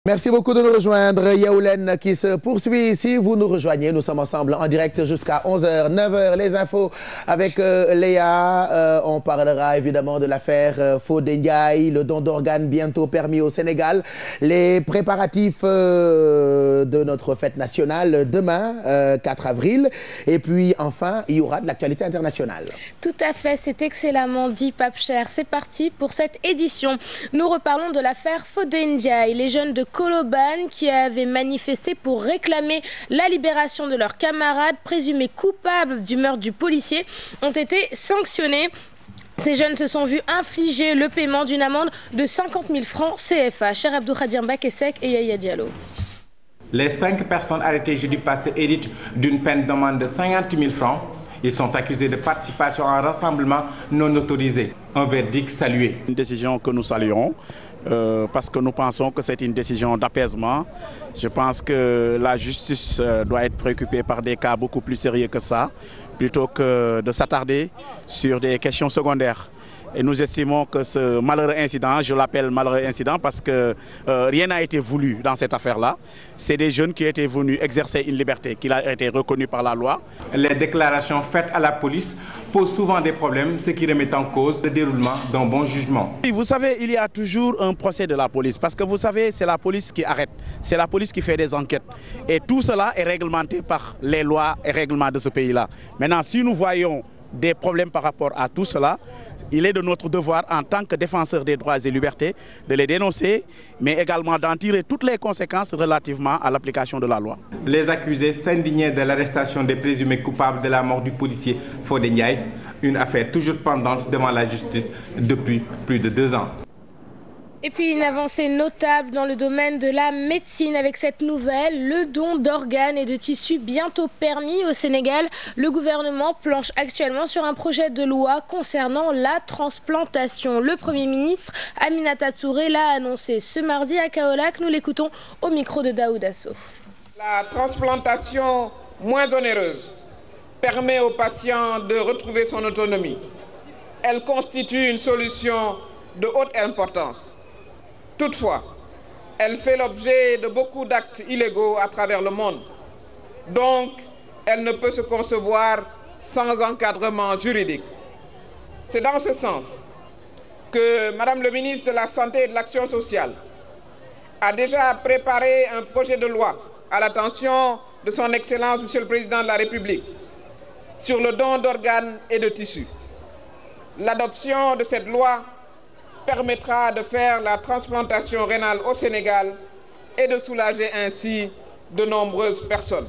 Merci beaucoup de nous rejoindre. Yaoulen qui se poursuit. Si vous nous rejoignez, nous sommes ensemble en direct jusqu'à 11h, 9h. Les infos avec Léa. On parlera évidemment de l'affaire Fodé Ndiaye, le don d'organes bientôt permis au Sénégal. Les préparatifs de notre fête nationale demain, 4 avril. Et puis enfin, il y aura de l'actualité internationale. Tout à fait, c'est excellemment dit, Pape Cher. C'est parti pour cette édition. Nous reparlons de l'affaire Fodé Ndiaye. Les jeunes de Colobane qui avaient manifesté pour réclamer la libération de leurs camarades présumés coupables du meurtre du policier ont été sanctionnés. Ces jeunes se sont vus infliger le paiement d'une amende de 50 000 francs CFA. Cher Abdou Khadir Mbakesek et Yaya Diallo. Les 5 personnes arrêtées jeudi passé héritent d'une peine d'amende de 50 000 francs. Ils sont accusés de participation à un rassemblement non autorisé. Un verdict salué. Une décision que nous saluons parce que nous pensons que c'est une décision d'apaisement. Je pense que la justice doit être préoccupée par des cas beaucoup plus sérieux que ça, plutôt que de s'attarder sur des questions secondaires. Et nous estimons que ce malheureux incident, je l'appelle malheureux incident parce que rien n'a été voulu dans cette affaire-là. C'est des jeunes qui étaient venus exercer une liberté qui a été reconnue par la loi. Les déclarations faites à la police posent souvent des problèmes, ce qui remet en cause le déroulement d'un bon jugement. Vous savez, il y a toujours un procès de la police parce que vous savez, c'est la police qui arrête, c'est la police qui fait des enquêtes. Et tout cela est réglementé par les lois et règlements de ce pays-là. Maintenant, si nous voyons des problèmes par rapport à tout cela, il est de notre devoir en tant que défenseur des droits et libertés de les dénoncer, mais également d'en tirer toutes les conséquences relativement à l'application de la loi. Les accusés s'indignaient de l'arrestation des présumés coupables de la mort du policier Fodé Ndiaye, une affaire toujours pendante devant la justice depuis plus de 2 ans. Et puis une avancée notable dans le domaine de la médecine avec cette nouvelle, le don d'organes et de tissus bientôt permis au Sénégal. Le gouvernement planche actuellement sur un projet de loi concernant la transplantation. Le Premier ministre Aminata Touré l'a annoncé ce mardi à Kaolack. Nous l'écoutons au micro de Daouda Sow. La transplantation moins onéreuse permet aux patients de retrouver son autonomie. Elle constitue une solution de haute importance. Toutefois, elle fait l'objet de beaucoup d'actes illégaux à travers le monde. Donc, elle ne peut se concevoir sans encadrement juridique. C'est dans ce sens que Madame le ministre de la Santé et de l'Action sociale a déjà préparé un projet de loi à l'attention de son Excellence, Monsieur le Président de la République, sur le don d'organes et de tissus. L'adoption de cette loi permettra de faire la transplantation rénale au Sénégal et de soulager ainsi de nombreuses personnes.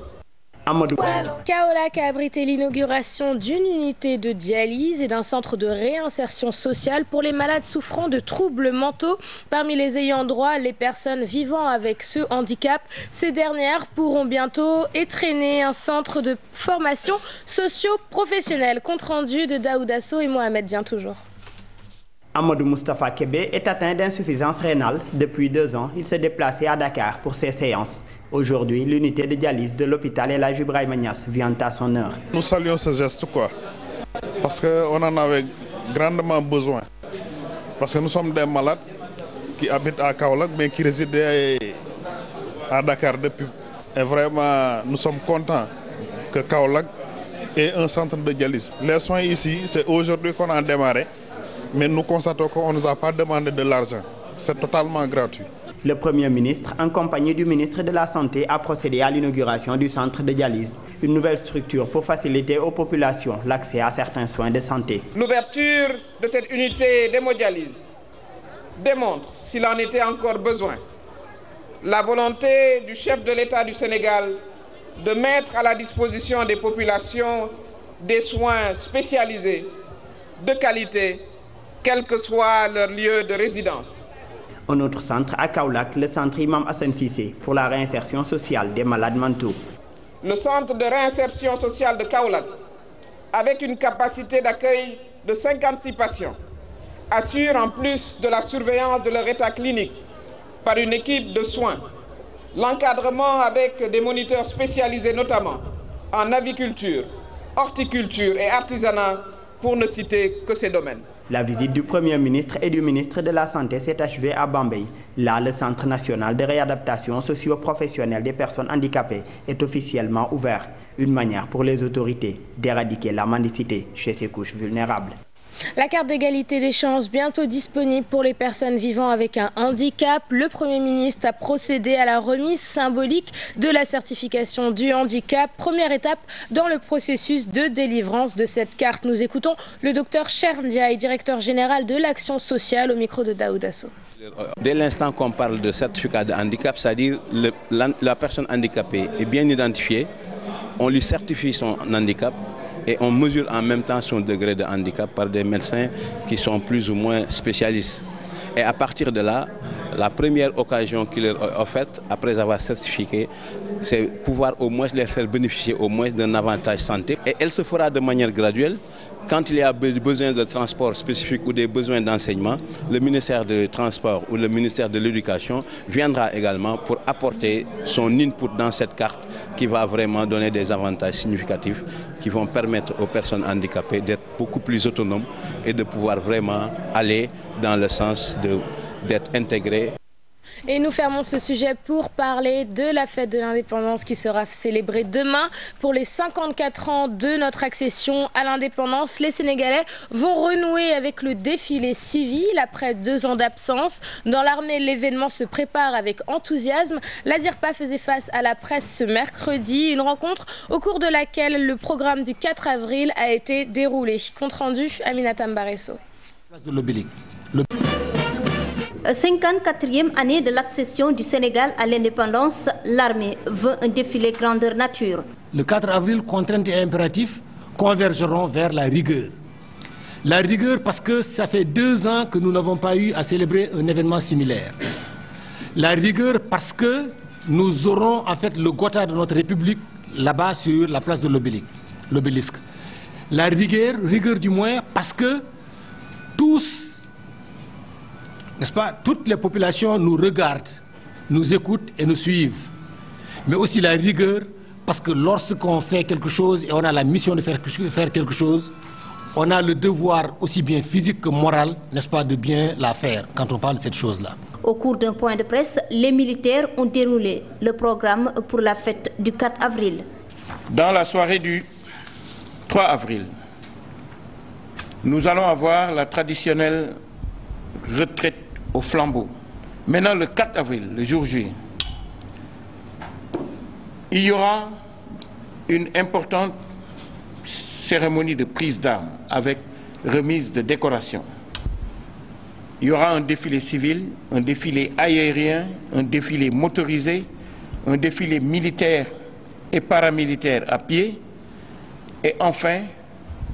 Kaolack a abrité l'inauguration d'une unité de dialyse et d'un centre de réinsertion sociale pour les malades souffrant de troubles mentaux. Parmi les ayants droit, les personnes vivant avec ce handicap. Ces dernières pourront bientôt étrenner un centre de formation socio-professionnelle. Compte rendu de Daouda Sow et Mohamed Dieng toujours. Amadou Moustapha Kébé est atteint d'insuffisance rénale. Depuis 2 ans, il s'est déplacé à Dakar pour ses séances. Aujourd'hui, l'unité de dialyse de l'hôpital El Hadji Ibrahima Niass vient à son heure. Nous saluons ce geste, parce qu'on en avait grandement besoin. Parce que nous sommes des malades qui habitent à Kaolack, mais qui résident à Dakar depuis. Et vraiment, nous sommes contents que Kaolack ait un centre de dialyse. Les soins ici, c'est aujourd'hui qu'on a démarré. Mais nous constatons qu'on ne nous a pas demandé de l'argent. C'est totalement gratuit. Le Premier ministre, en compagnie du ministre de la Santé, a procédé à l'inauguration du centre de dialyse, une nouvelle structure pour faciliter aux populations l'accès à certains soins de santé. L'ouverture de cette unité d'hémodialyse démontre, s'il en était encore besoin, la volonté du chef de l'État du Sénégal de mettre à la disposition des populations des soins spécialisés, de qualité, quel que soit leur lieu de résidence. Un autre centre à Kaolack, le centre Imam Hassan Cissé pour la réinsertion sociale des malades mentaux. Le centre de réinsertion sociale de Kaolack, avec une capacité d'accueil de 56 patients, assure en plus de la surveillance de leur état clinique par une équipe de soins, l'encadrement avec des moniteurs spécialisés notamment en aviculture, horticulture et artisanat, pour ne citer que ces domaines. La visite du Premier ministre et du ministre de la Santé s'est achevée à Bambey. Là, le Centre national de réadaptation socio-professionnelle des personnes handicapées est officiellement ouvert. Une manière pour les autorités d'éradiquer la mendicité chez ces couches vulnérables. La carte d'égalité des chances bientôt disponible pour les personnes vivant avec un handicap. Le Premier ministre a procédé à la remise symbolique de la certification du handicap. Première étape dans le processus de délivrance de cette carte. Nous écoutons le docteur Cherdiaï, directeur général de l'action sociale, au micro de Daoud Asso. Dès l'instant qu'on parle de certificat de handicap, c'est-à-dire la personne handicapée est bien identifiée, on lui certifie son handicap, et on mesure en même temps son degré de handicap par des médecins qui sont plus ou moins spécialistes. Et à partir de là, la première occasion qui leur est offerte, après avoir certifié, c'est pouvoir au moins les faire bénéficier au moins d'un avantage santé. Et elle se fera de manière graduelle. Quand il y a besoin de transport spécifique ou des besoins d'enseignement, le ministère du Transport ou le ministère de l'Éducation viendra également pour apporter son input dans cette carte qui va vraiment donner des avantages significatifs qui vont permettre aux personnes handicapées d'être beaucoup plus autonomes et de pouvoir vraiment aller dans le sens d'être intégrées. Et nous fermons ce sujet pour parler de la fête de l'indépendance qui sera célébrée demain. Pour les 54 ans de notre accession à l'indépendance, les Sénégalais vont renouer avec le défilé civil après 2 ans d'absence. Dans l'armée, l'événement se prépare avec enthousiasme. La DIRPA faisait face à la presse ce mercredi. Une rencontre au cours de laquelle le programme du 4 avril a été déroulé. Compte rendu, Aminata Mbaresso. Place de l'Obélisque. 54e année de l'accession du Sénégal à l'indépendance, l'armée veut un défilé grandeur nature. Le 4 avril, contraintes et impératifs convergeront vers la rigueur. La rigueur parce que ça fait 2 ans que nous n'avons pas eu à célébrer un événement similaire. La rigueur parce que nous aurons en fait le Gotha de notre République là-bas sur la place de l'Obélisque. La rigueur du moins parce que tous, n'est-ce pas, toutes les populations nous regardent, nous écoutent et nous suivent. Mais aussi la rigueur, parce que lorsqu'on fait quelque chose et on a la mission de faire quelque chose, on a le devoir aussi bien physique que moral, n'est-ce pas, de bien la faire quand on parle de cette chose-là. Au cours d'un point de presse, les militaires ont déroulé le programme pour la fête du 4 avril. Dans la soirée du 3 avril, nous allons avoir la traditionnelle retraite au flambeau. Maintenant, le 4 avril, le jour J, il y aura une importante cérémonie de prise d'armes avec remise de décoration. Il y aura un défilé civil, un défilé aérien, un défilé motorisé, un défilé militaire et paramilitaire à pied, et enfin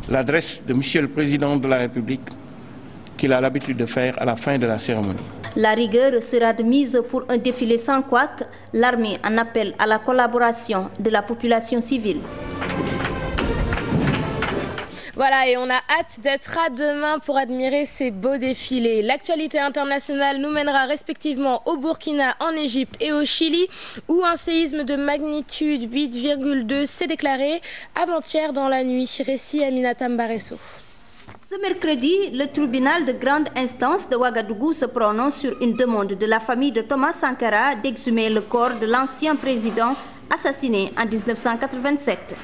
l'adresse de Monsieur le Président de la République qu'il a l'habitude de faire à la fin de la cérémonie. La rigueur sera de mise pour un défilé sans couac. L'armée en appelle à la collaboration de la population civile. Voilà, et on a hâte d'être à demain pour admirer ces beaux défilés. L'actualité internationale nous mènera respectivement au Burkina, en Égypte et au Chili, où un séisme de magnitude 8,2 s'est déclaré avant-hier dans la nuit. Récit Aminata Mbaresso. Ce mercredi, le tribunal de grande instance de Ouagadougou se prononce sur une demande de la famille de Thomas Sankara d'exhumer le corps de l'ancien président assassiné en 1987.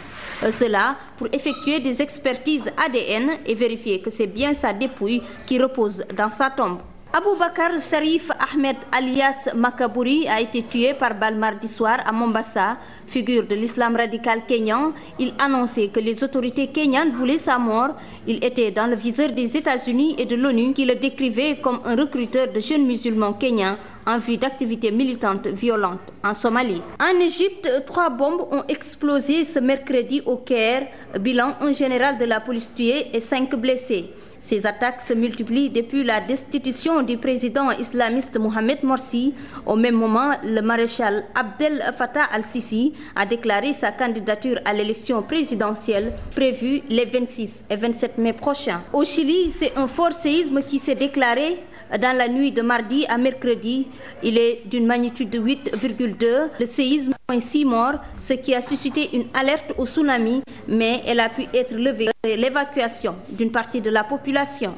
Cela pour effectuer des expertises ADN et vérifier que c'est bien sa dépouille qui repose dans sa tombe. Aboubakar Sharif Ahmed alias Makabouri a été tué par balle mardi soir à Mombasa. Figure de l'islam radical kényan, il annonçait que les autorités kenyanes voulaient sa mort. Il était dans le viseur des États-Unis et de l'ONU qui le décrivait comme un recruteur de jeunes musulmans kenyans en vue d'activités militantes violentes en Somalie. En Égypte, 3 bombes ont explosé ce mercredi au Caire. Bilan, un général de la police tué et 5 blessés. Ces attaques se multiplient depuis la destitution du président islamiste Mohamed Morsi. Au même moment, le maréchal Abdel Fattah al-Sisi a déclaré sa candidature à l'élection présidentielle prévue les 26 et 27 mai prochains. Au Chili, c'est un fort séisme qui s'est déclaré dans la nuit de mardi à mercredi. Il est d'une magnitude de 8,2. Le séisme a fait 6 morts, ce qui a suscité une alerte au tsunami, mais elle a pu être levée par l'évacuation d'une partie de la population.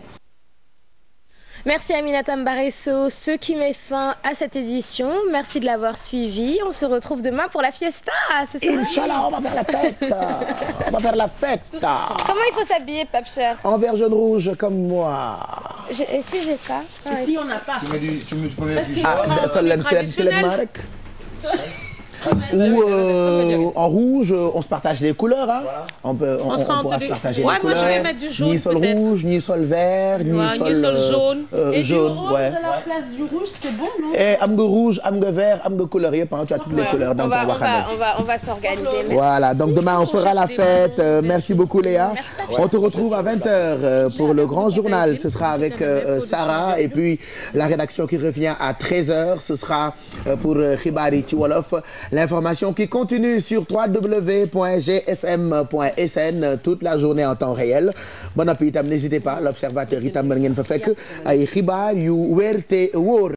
Merci Aminata Mbaresso, ce qui met fin à cette édition. Merci de l'avoir suivi. On se retrouve demain pour la fiesta. C'est ça? Inch'Allah, on va faire la fête. On va faire la fête. Comment il faut s'habiller, Pape Cheikh? En vert, jaune, rouge, comme moi. Et si j'ai pas? Et si on n'a pas? Tu mets Ou en rouge, on se partage les couleurs. Hein. Voilà. On pourra se partager les couleurs. Moi, je vais mettre du jaune. Ni sol rouge, ni sol vert, ni sol jaune. Et jaune. Du rose à la place du rouge, c'est bon, non? Et am nga rouge, am nga vert, am nga couleur yëpp. Tu as toutes les couleurs dans ton waxane. On va s'organiser. Voilà, donc demain on fera la fête. Merci beaucoup Léa. On te retrouve à 20h pour le grand journal. Ce sera avec Sarah et puis la rédaction qui revient à 13h. Ce sera pour Xibaari ci Wolof. L'information qui continue sur www.gfm.sn toute la journée en temps réel. Bon appétit itam, n'hésitez pas, l'observateur itam mën ngeen fa fekk ay xibaar yu wér te wóor.